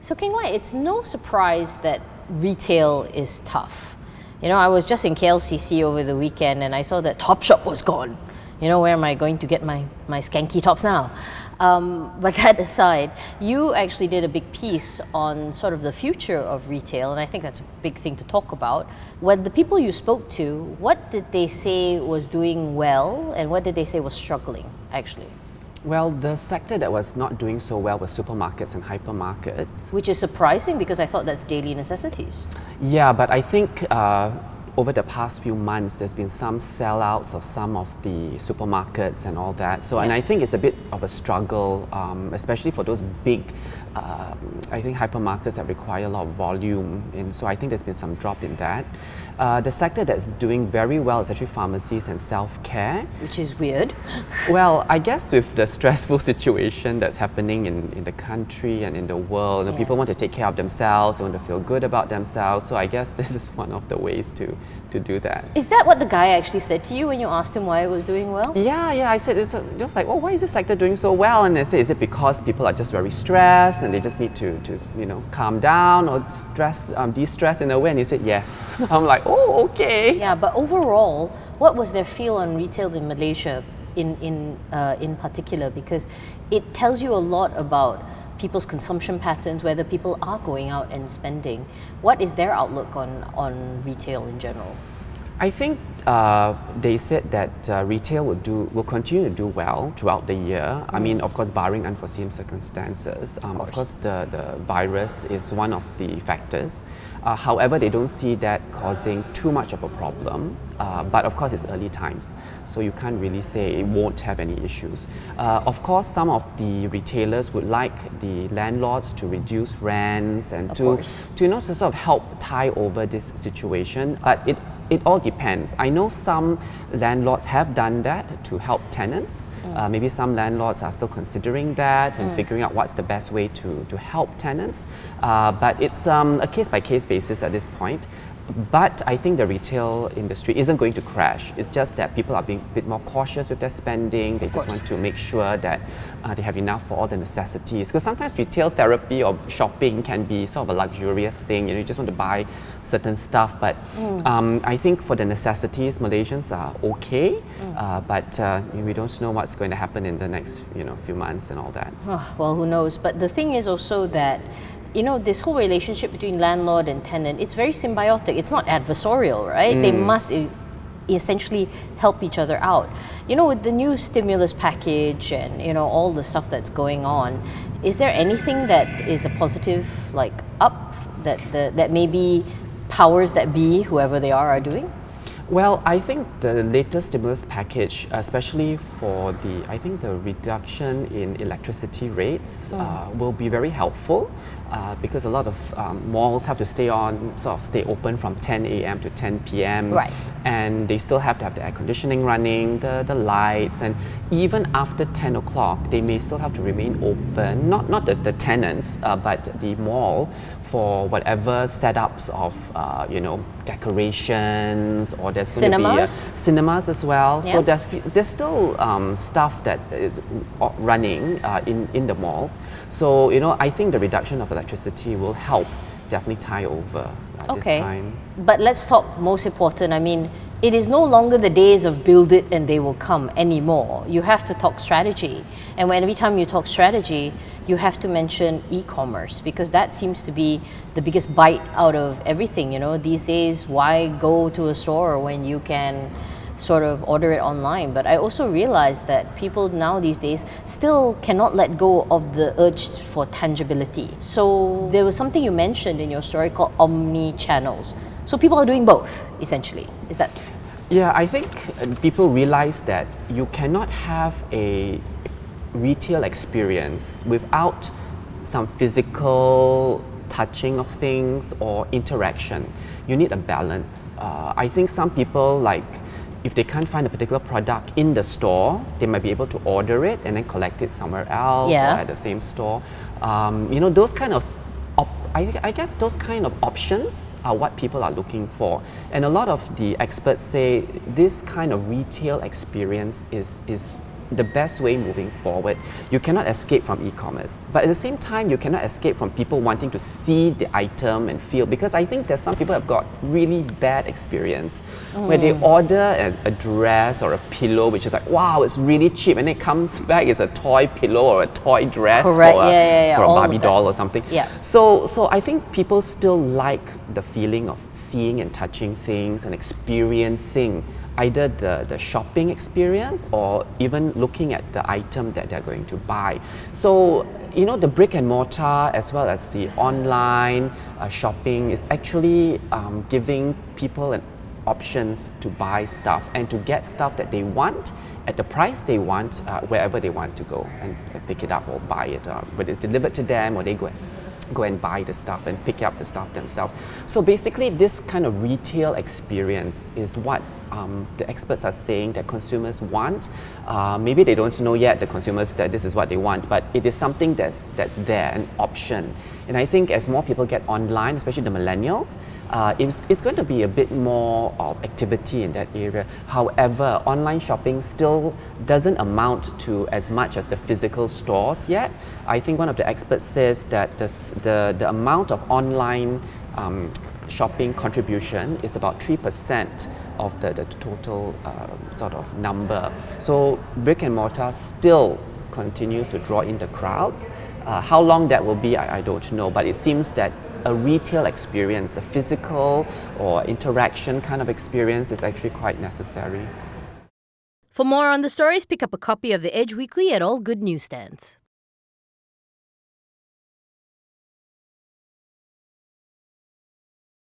So King Wai, it's no surprise that retail is tough. You know, I was just in KLCC over the weekend and I saw that Topshop was gone. You know, where am I going to get my skanky tops now? But that aside, you actually did a big piece on sort of the future of retail, and I think that's a big thing to talk about. When the people you spoke to, what did they say was doing well and what did they say was struggling, actually? Well, the sector that was not doing so well was supermarkets and hypermarkets. Which is surprising because I thought that's daily necessities. Yeah, but I think over the past few months, there's been some sellouts of some of the supermarkets and all that. So, and I think it's a bit of a struggle, especially for those big, I think hypermarkets that require a lot of volume. And so I think there's been some drop in that. The sector that's doing very well is actually pharmacies and self-care. Which is weird. Well, I guess with the stressful situation that's happening in the country and in the world, you know, people want to take care of themselves, they want to feel good about themselves. So I guess this is one of the ways to do that. Is that what the guy actually said to you when you asked him why it was doing well? Yeah, I said, it was like, oh, why is this sector doing so well? And I said, is it because people are just very stressed and they just need to you know, calm down or de-stress in a way? And he said, yes. So I'm like, oh, okay. Yeah, but overall, what was their feel on retail in Malaysia in particular? Because it tells you a lot about people's consumption patterns, whether people are going out and spending. What is their outlook on retail in general? I think they said that retail will continue to do well throughout the year. I mean, of course, barring unforeseen circumstances. Of course, the virus is one of the factors. However, they don't see that causing too much of a problem. But of course, it's early times, so you can't really say it won't have any issues. Of course, some of the retailers would like the landlords to reduce rents and to you know, sort of help tie over this situation. But it all depends. I know some landlords have done that to help tenants. Maybe some landlords are still considering that and figuring out what's the best way to help tenants. But it's a case-by-case basis at this point. But I think the retail industry isn't going to crash. It's just that people are being a bit more cautious with their spending. They just want to make sure that they have enough for all the necessities. Because sometimes retail therapy or shopping can be sort of a luxurious thing. You know, you just want to buy certain stuff. But I think for the necessities, Malaysians are okay. But we don't know what's going to happen in the next few months and all that. Well, who knows? But the thing is also that this whole relationship between landlord and tenant, it's very symbiotic. It's not adversarial, right? They must essentially help each other out. With the new stimulus package and, all the stuff that's going on, is there anything that is a positive, like, up that maybe powers that be, whoever they are doing? Well, I think the latest stimulus package, especially for the reduction in electricity rates, will be very helpful because a lot of malls have to stay open from 10 a.m. to 10 p.m. Right. And they still have to have the air conditioning running, the lights, and even after 10 o'clock, they may still have to remain open, not the tenants, but the mall for whatever setups of, decorations, or there's going to be cinemas as well. Yeah. So there's still stuff that is running in the malls. So I think the reduction of electricity will help definitely tie over this time. But let's talk most important. I mean, it is no longer the days of build it and they will come anymore. You have to talk strategy. And every time you talk strategy, you have to mention e-commerce, because that seems to be the biggest bite out of everything. These days, why go to a store when you can sort of order it online? But I also realized that people now these days still cannot let go of the urge for tangibility. So there was something you mentioned in your story called omni-channels. So people are doing both, essentially. Is that? Yeah, I think people realize that you cannot have a retail experience without some physical touching of things or interaction. You need a balance. I think some people, like, if they can't find a particular product in the store, they might be able to order it and then collect it somewhere else or at the same store. Those kind of I guess those kind of options are what people are looking for. And a lot of the experts say this kind of retail experience is the best way moving forward. You cannot escape from e-commerce, but at the same time, you cannot escape from people wanting to see the item and feel, because I think there's some people have got really bad experience where they order a dress or a pillow which is like, wow, it's really cheap, and it comes back as a toy pillow or a toy dress Correct. for a All Barbie of that. doll or something. Yeah. So I think people still like the feeling of seeing and touching things and experiencing either the shopping experience or even looking at the item that they're going to buy. So, you know, the brick and mortar as well as the online shopping is actually giving people options to buy stuff and to get stuff that they want at the price they want, wherever they want to go and pick it up or buy it, whether it's delivered to them or they go and buy the stuff and pick up the stuff themselves. So basically, this kind of retail experience is what the experts are saying that consumers want. Maybe they don't know yet, the consumers, that this is what they want, but it is something that's there, an option. And I think as more people get online, especially the millennials, it's going to be a bit more of activity in that area. However, online shopping still doesn't amount to as much as the physical stores yet. I think one of the experts says that the amount of online shopping contribution is about 3% of the total sort of number. So brick and mortar still continues to draw in the crowds. How long that will be, I don't know, but it seems that a retail experience, a physical or interaction kind of experience is actually quite necessary. For more on the stories, pick up a copy of The Edge Weekly at all good newsstands.